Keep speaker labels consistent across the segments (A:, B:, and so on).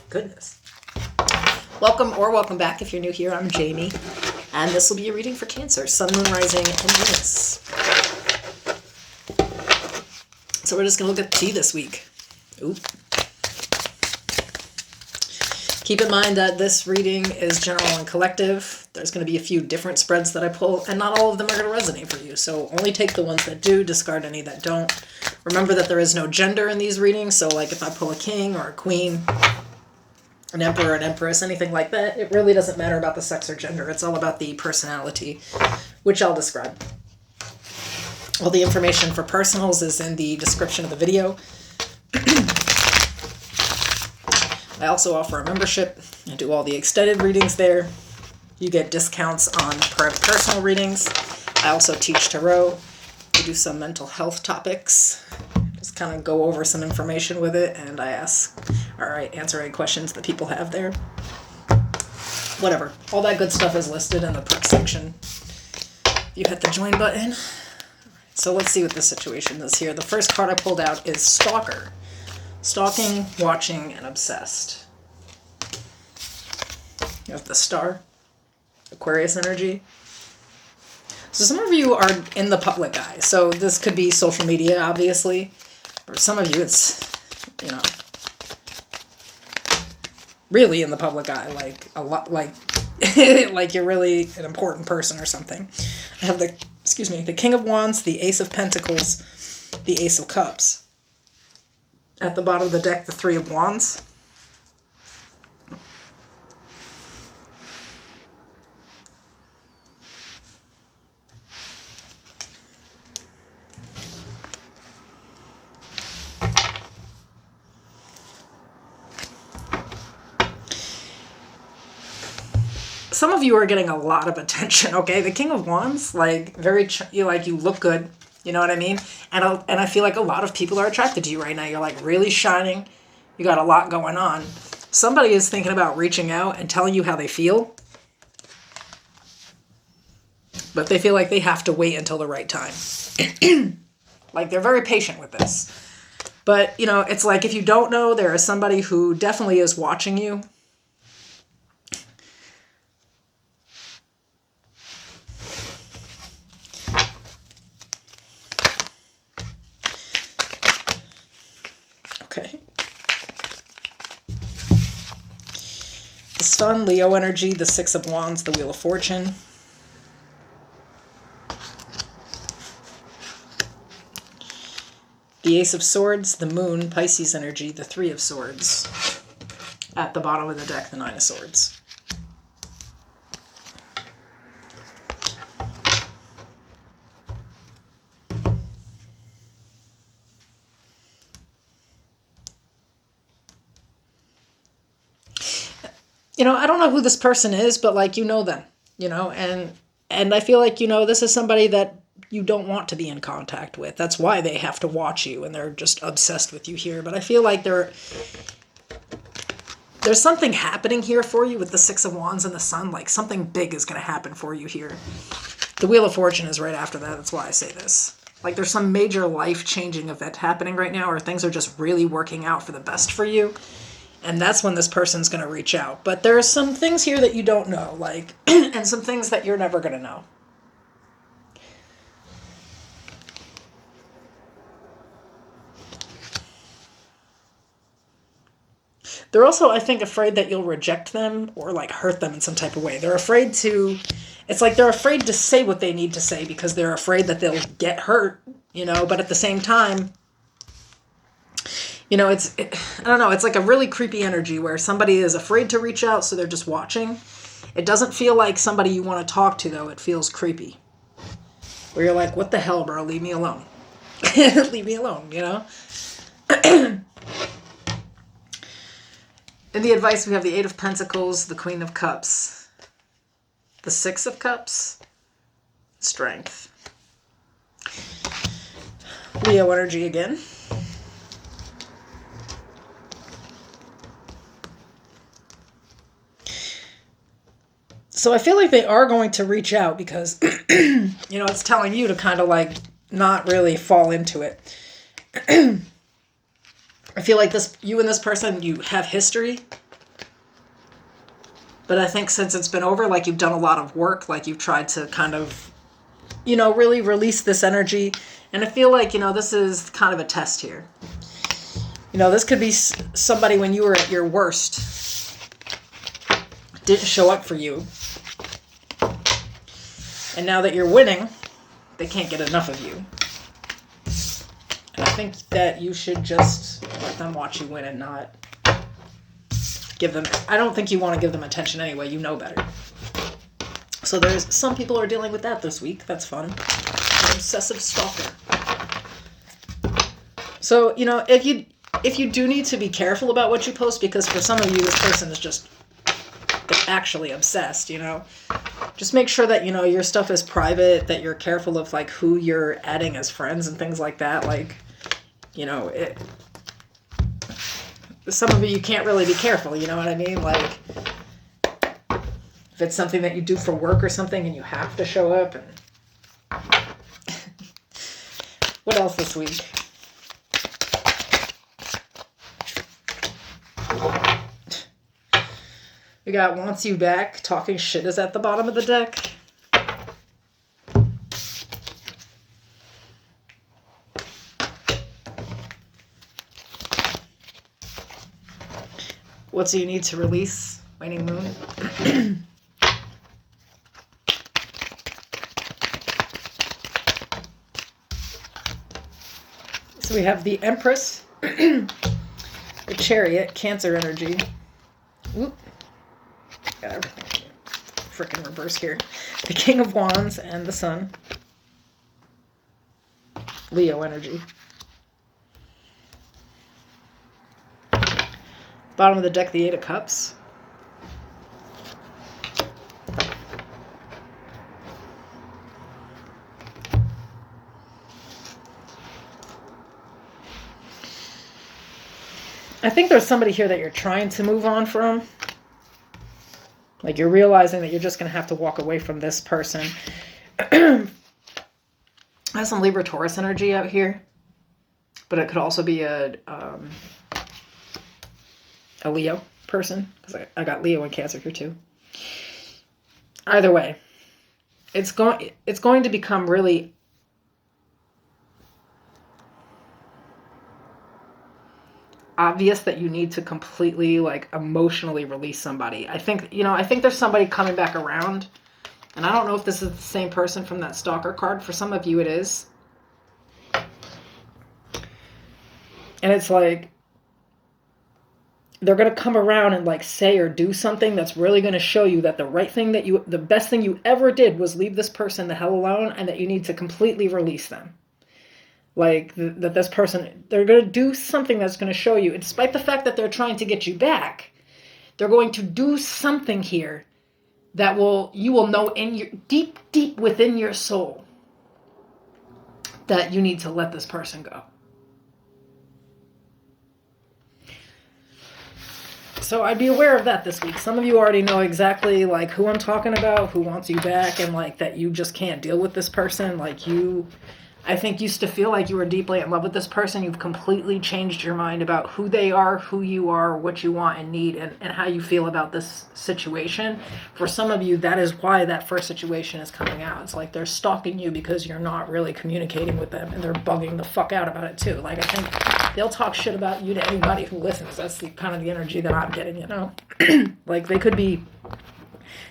A: Goodness. Welcome back if you're new here. I'm Jamie, and this will be a reading for Cancer, Sun, Moon, Rising, and Venus. So we're just going to look at tea this week. Oop. Keep in mind that this reading is general and collective. There's going to be a few different spreads that I pull, and not all of them are going to resonate for you. So only take the ones that do, discard any that don't. Remember that there is no gender in these readings, so like if I pull a king or a queen, an emperor, an empress, anything like that, it really doesn't matter about the sex or gender. It's all about the personality, which I'll describe. All the information for personals is in the description of the video. I also offer a membership. I do all the extended readings there. You get discounts on personal readings. I also teach tarot. We do some mental health topics. Just kind of go over some information with it, and I answer any questions that people have there. Whatever. All that good stuff is listed in the perk section. You hit the join button. So let's see what the situation is here. The first card I pulled out is Stalker. Stalking, watching, and obsessed. You have the Star, Aquarius energy. So some of you are in the public eye. So this could be social media, obviously. For some of you, it's, really in the public eye, like a lot, like, like you're really an important person or something. I have the King of Wands, the Ace of Pentacles, the Ace of Cups. At the bottom of the deck, the Three of Wands. Some of you are getting a lot of attention, okay? The King of Wands, like, you look good, you know what I mean? And I feel like a lot of people are attracted to you right now. You're, like, really shining. You got a lot going on. Somebody is thinking about reaching out and telling you how they feel. But they feel like they have to wait until the right time. Like, they're very patient with this. But, it's like if you don't know, there is somebody who definitely is watching you. Okay. The Sun, Leo energy, the Six of Wands, the Wheel of Fortune. The Ace of Swords, the Moon, Pisces energy, the Three of Swords. At the bottom of the deck, the Nine of Swords. I don't know who this person is, but like, them, and I feel like, this is somebody that you don't want to be in contact with. That's why they have to watch you and they're just obsessed with you here. But I feel like there's something happening here for you with the Six of Wands and the Sun. Like something big is going to happen for you here. The Wheel of Fortune is right after that. That's why I say this. Like there's some major life-changing event happening right now, or things are just really working out for the best for you. And that's when this person's going to reach out. But there are some things here that you don't know, like, and some things that you're never going to know. They're also, I think, afraid that you'll reject them or, like, hurt them in some type of way. They're afraid to, it's like they're afraid to say what they need to say because they're afraid that they'll get hurt, but at the same time, I don't know, it's like a really creepy energy where somebody is afraid to reach out, so they're just watching. It doesn't feel like somebody you want to talk to, though. It feels creepy. Where you're like, what the hell, bro? Leave me alone. Leave me alone, In the advice, we have the Eight of Pentacles, the Queen of Cups, the Six of Cups, Strength. Leo energy again. So I feel like they are going to reach out because, it's telling you to kind of like not really fall into it. I feel like you and this person, you have history. But I think since it's been over, like you've done a lot of work, like you've tried to kind of, really release this energy. And I feel like, this is kind of a test here. This could be somebody when you were at your worst, didn't show up for you. And now that you're winning, they can't get enough of you. And I think that you should just let them watch you win and not give them... I don't think you want to give them attention anyway. You know better. So there's some people are dealing with that this week. That's fun. An obsessive stalker. So, if you do need to be careful about what you post, because for some of you, this person is just actually obsessed, just make sure that, your stuff is private, that you're careful of, like, who you're adding as friends and things like that. Like, some of you can't really be careful, you know what I mean? Like, if it's something that you do for work or something and you have to show up. And what else this week? We got wants you back. Talking shit is at the bottom of the deck. What do you need to release? Waning moon. So we have the Empress, the Chariot, Cancer energy. Whoop. Got everything freaking reverse here. The King of Wands and the Sun. Leo energy. Bottom of the deck, the Eight of Cups. I think there's somebody here that you're trying to move on from. Like, you're realizing that you're just going to have to walk away from this person. I have some Libra Taurus energy out here. But it could also be a Leo person. Because I got Leo and Cancer here too. Either way. It's going to become really... obvious that you need to completely, like, emotionally release somebody. I think there's somebody coming back around, and I don't know if this is the same person from that stalker card. For some of you it is. And it's like they're going to come around and, like, say or do something that's really going to show you that the best thing you ever did was leave this person the hell alone, and that you need to completely release them. Like, that this person, they're going to do something that's going to show you, despite the fact that they're trying to get you back, they're going to do something here that you will know in your deep, deep within your soul that you need to let this person go. So I'd be aware of that this week. Some of you already know exactly, like, who I'm talking about, who wants you back, and, like, that you just can't deal with this person. Like, I think, used to feel like you were deeply in love with this person. You've completely changed your mind about who they are, who you are, what you want and need, and how you feel about this situation. For some of you, that is why that first situation is coming out. It's like they're stalking you because you're not really communicating with them, and they're bugging the fuck out about it too. Like, I think they'll talk shit about you to anybody who listens. That's kind of the energy that I'm getting, Like, they could be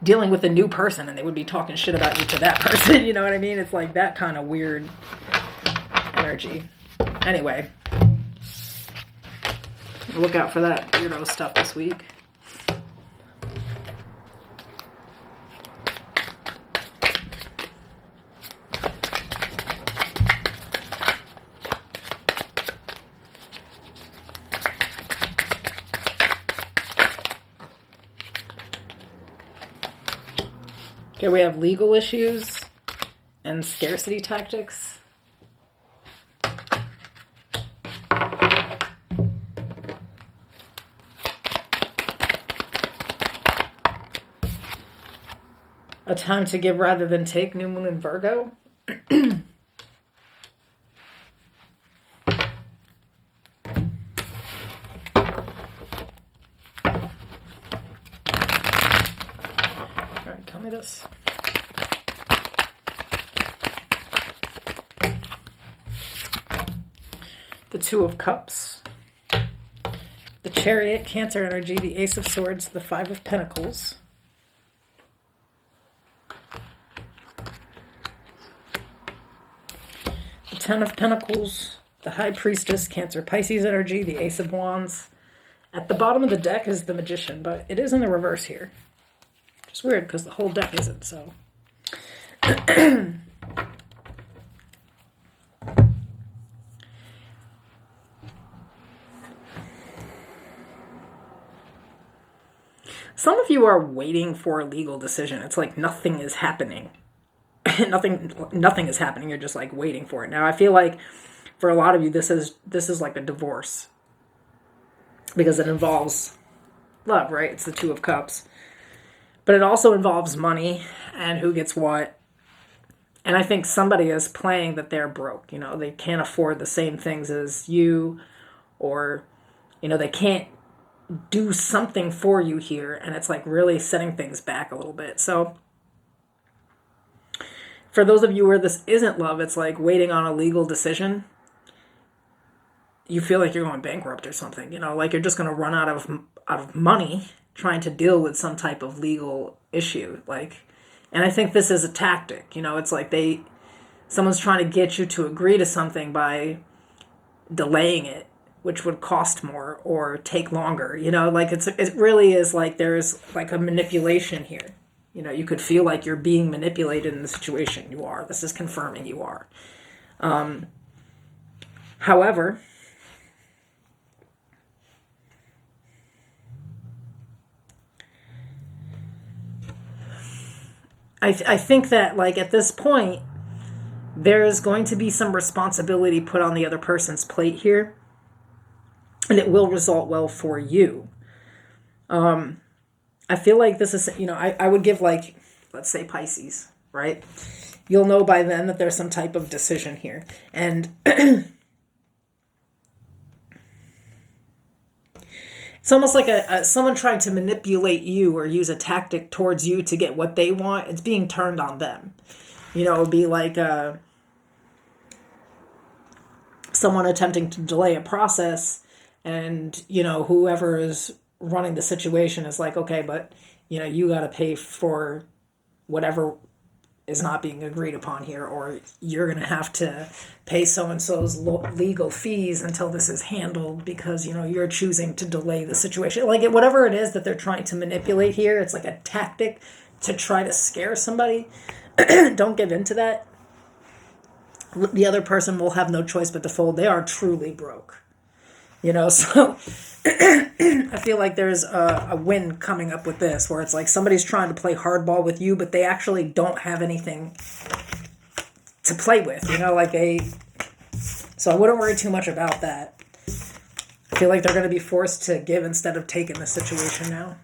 A: dealing with a new person and they would be talking shit about you to that person, you know what I mean? It's like that kind of weird energy. Anyway, look out for that weirdo stuff this week. Okay, we have legal issues and scarcity tactics. A time to give rather than take, new moon in Virgo. me this. The Two of Cups. The Chariot, Cancer energy. The Ace of Swords. The Five of Pentacles. The Ten of Pentacles. The High Priestess, Cancer, Pisces energy. The Ace of Wands. At the bottom of the deck is the Magician, but it is in the reverse here. It's weird because the whole deck isn't, so. Some of you are waiting for a legal decision. It's like nothing is happening. nothing is happening. You're just like waiting for it. Now, I feel like for a lot of you, this is like a divorce because it involves love, right? It's the Two of Cups, but it also involves money and who gets what. And I think somebody is playing that they're broke. You know, they can't afford the same things as you, or, you know, they can't do something for you here. And it's like really setting things back a little bit. So for those of you where this isn't love, it's like waiting on a legal decision. You feel like you're going bankrupt or something, you know, like you're just going to run out of money trying to deal with some type of legal issue. Like, and I think this is a tactic, you know, it's like someone's trying to get you to agree to something by delaying it, which would cost more or take longer, you know, like it really is like there's like a manipulation here. You know, you could feel like you're being manipulated in the situation. You are. This is confirming you are. However, I think that, like, at this point, there's going to be some responsibility put on the other person's plate here, and it will result well for you. I feel like this is, you know, I would give, like, let's say Pisces, right? You'll know by then that there's some type of decision here. And it's almost like someone trying to manipulate you or use a tactic towards you to get what they want. It's being turned on them. You know, it would be like someone attempting to delay a process, and, you know, whoever is running the situation is like, okay, but, you know, you got to pay for whatever is not being agreed upon here, or you're going to have to pay so-and-so's legal fees until this is handled because, you know, you're choosing to delay the situation. Like, whatever it is that they're trying to manipulate here, it's like a tactic to try to scare somebody. Don't give into that. The other person will have no choice but to fold. They are truly broke. You know, so I feel like there's a win coming up with this, where it's like somebody's trying to play hardball with you, but they actually don't have anything to play with, you know, like so I wouldn't worry too much about that. I feel like they're going to be forced to give instead of take in the situation now.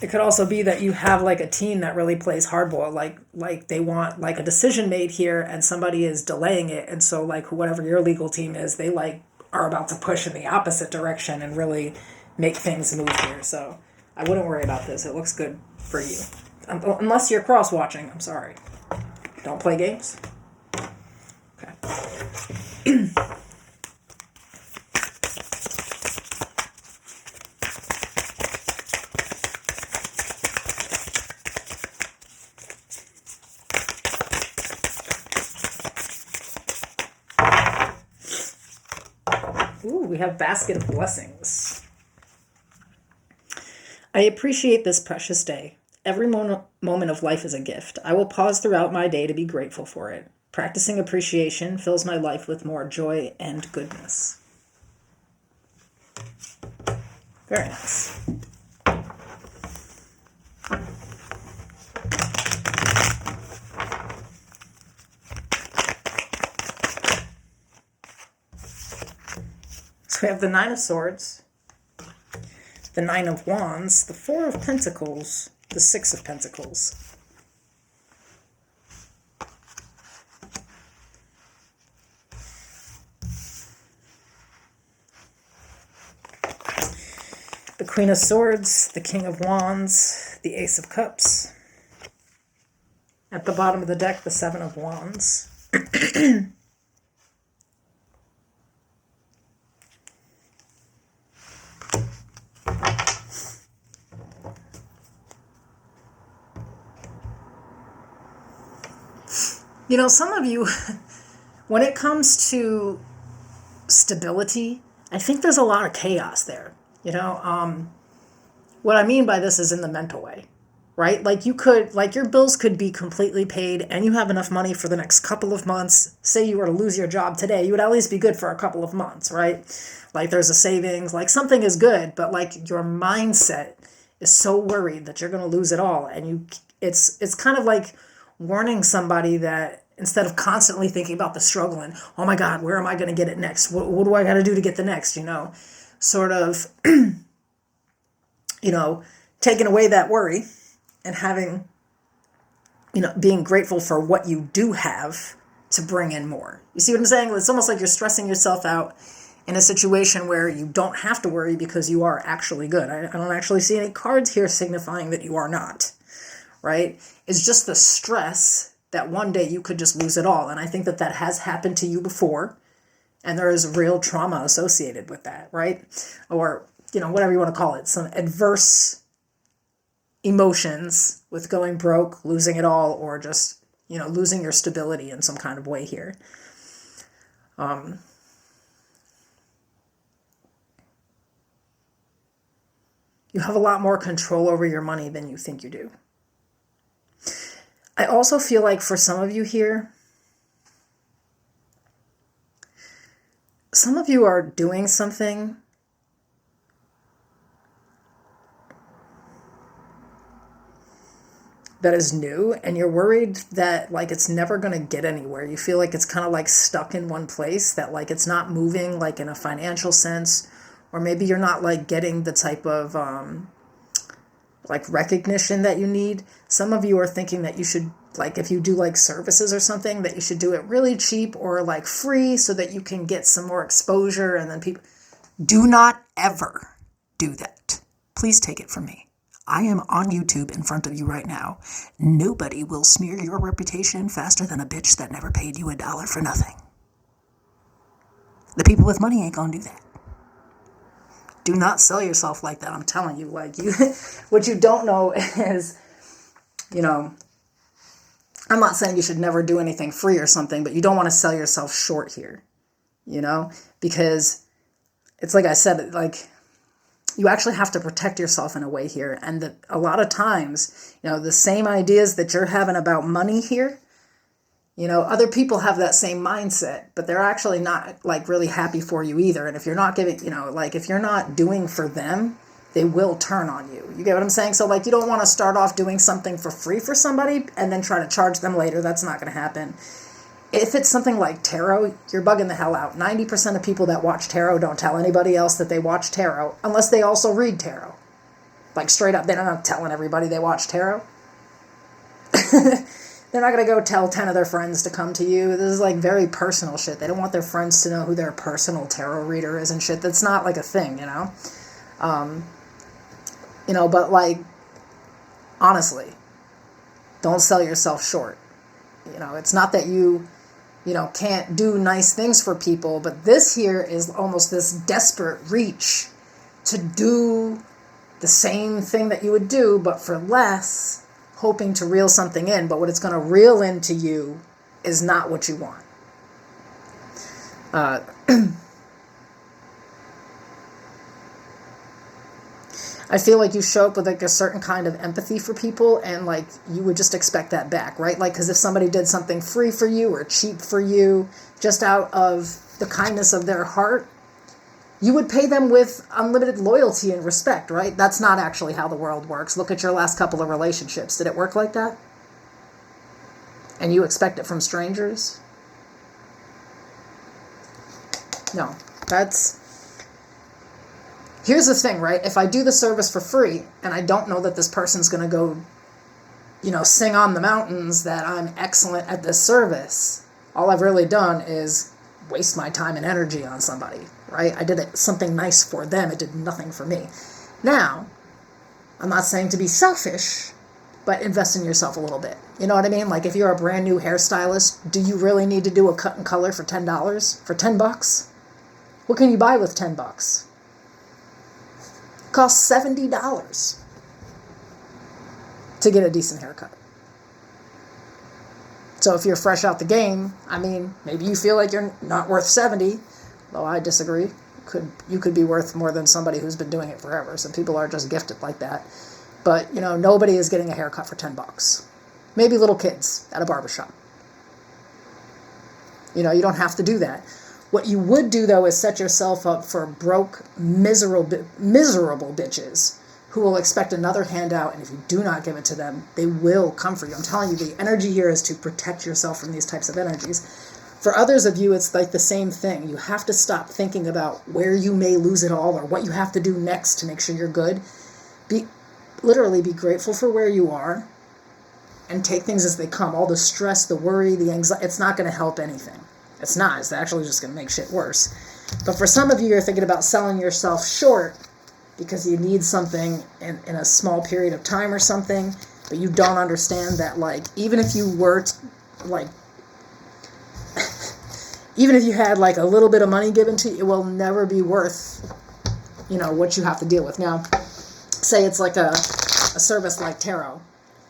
A: It could also be that you have like a team that really plays hardball, like they want like a decision made here and somebody is delaying it. And so like whatever your legal team is, they like are about to push in the opposite direction and really make things move here. So I wouldn't worry about this. It looks good for you. Unless you're cross-watching, I'm sorry. Don't play games. Okay. Ooh, we have Basket of Blessings. I appreciate this precious day. Every moment of life is a gift. I will pause throughout my day to be grateful for it. Practicing appreciation fills my life with more joy and goodness. Very nice. So we have the Nine of Swords, the Nine of Wands, the Four of Pentacles, the Six of Pentacles. the Queen of Swords, the King of Wands, the Ace of Cups. At the bottom of the deck, the Seven of Wands. You know, some of you, when it comes to stability, I think there's a lot of chaos there. You know, what I mean by this is in the mental way, right? Like your bills could be completely paid and you have enough money for the next couple of months. Say you were to lose your job today, you would at least be good for a couple of months, right? Like there's a savings, like something is good, but like your mindset is so worried that you're going to lose it all. And it's kind of like warning somebody that instead of constantly thinking about the struggle and, oh my God, where am I going to get it next? What do I got to do to get the next, you know, sort of, you know, taking away that worry and having, you know, being grateful for what you do have to bring in more. You see what I'm saying? It's almost like you're stressing yourself out in a situation where you don't have to worry because you are actually good. I don't actually see any cards here signifying that you are not, right? It's just the stress that one day you could just lose it all. And I think that that has happened to you before. And there is real trauma associated with that, right? Or, you know, whatever you want to call it, some adverse emotions with going broke, losing it all, or just, you know, losing your stability in some kind of way here. You have a lot more control over your money than you think you do. I also feel like for some of you here, some of you are doing something that is new and you're worried that like it's never going to get anywhere. You feel like it's kind of like stuck in one place, that like it's not moving like in a financial sense, or maybe you're not like getting the type of like recognition that you need. Some of you are thinking that you should, like if you do like services or something, that you should do it really cheap or like free so that you can get some more exposure. And then people, do not ever do that. Please take it from me. I am on YouTube in front of you right now. Nobody will smear your reputation faster than a bitch that never paid you $1 for nothing. The people with money ain't gonna do that. Do not sell yourself like that. I'm telling you, like you, what you don't know is, you know, I'm not saying you should never do anything free or something, but you don't want to sell yourself short here, you know, because it's like I said, like you actually have to protect yourself in a way here. And a lot of times, you know, the same ideas that you're having about money here, you know, other people have that same mindset, but they're actually not like really happy for you either. And if you're not giving, you know, like if you're not doing for them, they will turn on you. You get what I'm saying? So like you don't want to start off doing something for free for somebody and then try to charge them later. That's not going to happen. If it's something like tarot, you're bugging the hell out. 90% of people that watch tarot don't tell anybody else that they watch tarot unless they also read tarot. Like straight up, they're not telling everybody they watch tarot. They're not going to go tell 10 of their friends to come to you. This is like very personal shit. They don't want their friends to know who their personal tarot reader is and shit. That's not like a thing, you know? You know, but like, honestly, don't sell yourself short. You know, it's not that you know, can't do nice things for people, but this here is almost this desperate reach to do the same thing that you would do, but for less, hoping to reel something in, but what it's going to reel into you is not what you want. I feel like you show up with like a certain kind of empathy for people and like you would just expect that back, right? Like, because if somebody did something free for you or cheap for you, just out of the kindness of their heart, you would pay them with unlimited loyalty and respect, right? That's not actually how the world works. Look at your last couple of relationships. Did it work like that? And you expect it from strangers? No, here's the thing, right? If I do the service for free and I don't know that this person's going to go, you know, sing on the mountains that I'm excellent at this service, all I've really done is waste my time and energy on somebody, right? I did something nice for them. It did nothing for me. Now, I'm not saying to be selfish, but invest in yourself a little bit. You know what I mean? Like if you're a brand new hairstylist, do you really need to do a cut and color for $10? For $10? What can you buy with $10? It costs $70 to get a decent haircut. So if you're fresh out the game, I mean, maybe you feel like you're not worth 70. Well, I disagree. You could be worth more than somebody who's been doing it forever. Some people are just gifted like that. But, you know, nobody is getting a haircut for $10. Maybe little kids at a barbershop. You know, you don't have to do that. What you would do, though, is set yourself up for broke, miserable bitches who will expect another handout, and if you do not give it to them, they will come for you. I'm telling you, the energy here is to protect yourself from these types of energies. For others of you, it's like the same thing. You have to stop thinking about where you may lose it all or what you have to do next to make sure you're good. Literally be grateful for where you are and take things as they come. All the stress, the worry, the anxiety, it's not going to help anything. It's not. It's actually just going to make shit worse. But for some of you, you're thinking about selling yourself short because you need something in a small period of time or something, but you don't understand that, like, even if you were, even if you had, like, a little bit of money given to you, it will never be worth, you know, what you have to deal with. Now, say it's like a service like tarot.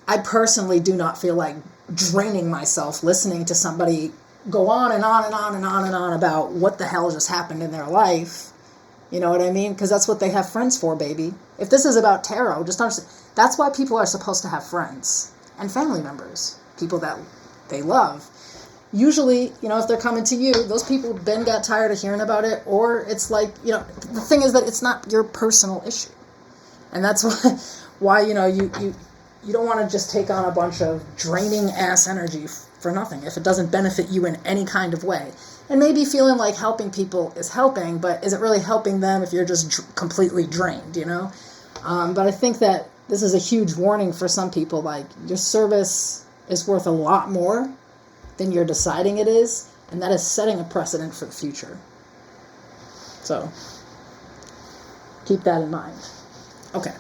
A: I personally do not feel like draining myself listening to somebody go on and on and on and on and on about what the hell just happened in their life. You know what I mean? Because that's what they have friends for, baby. If this is about tarot, just understand, that's why people are supposed to have friends and family members, people that they love. Usually, you know, if they're coming to you, those people then got tired of hearing about it, or it's like, you know, the thing is that it's not your personal issue. And that's why you know, you don't want to just take on a bunch of draining ass energy for nothing if it doesn't benefit you in any kind of way. And maybe feeling like helping people is helping, but is it really helping them if you're just completely drained, you know? But I think that this is a huge warning for some people. Like, your service is worth a lot more than you're deciding it is, and that is setting a precedent for the future. So, keep that in mind. Okay.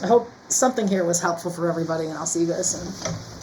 A: I hope something here was helpful for everybody, and I'll see you guys soon.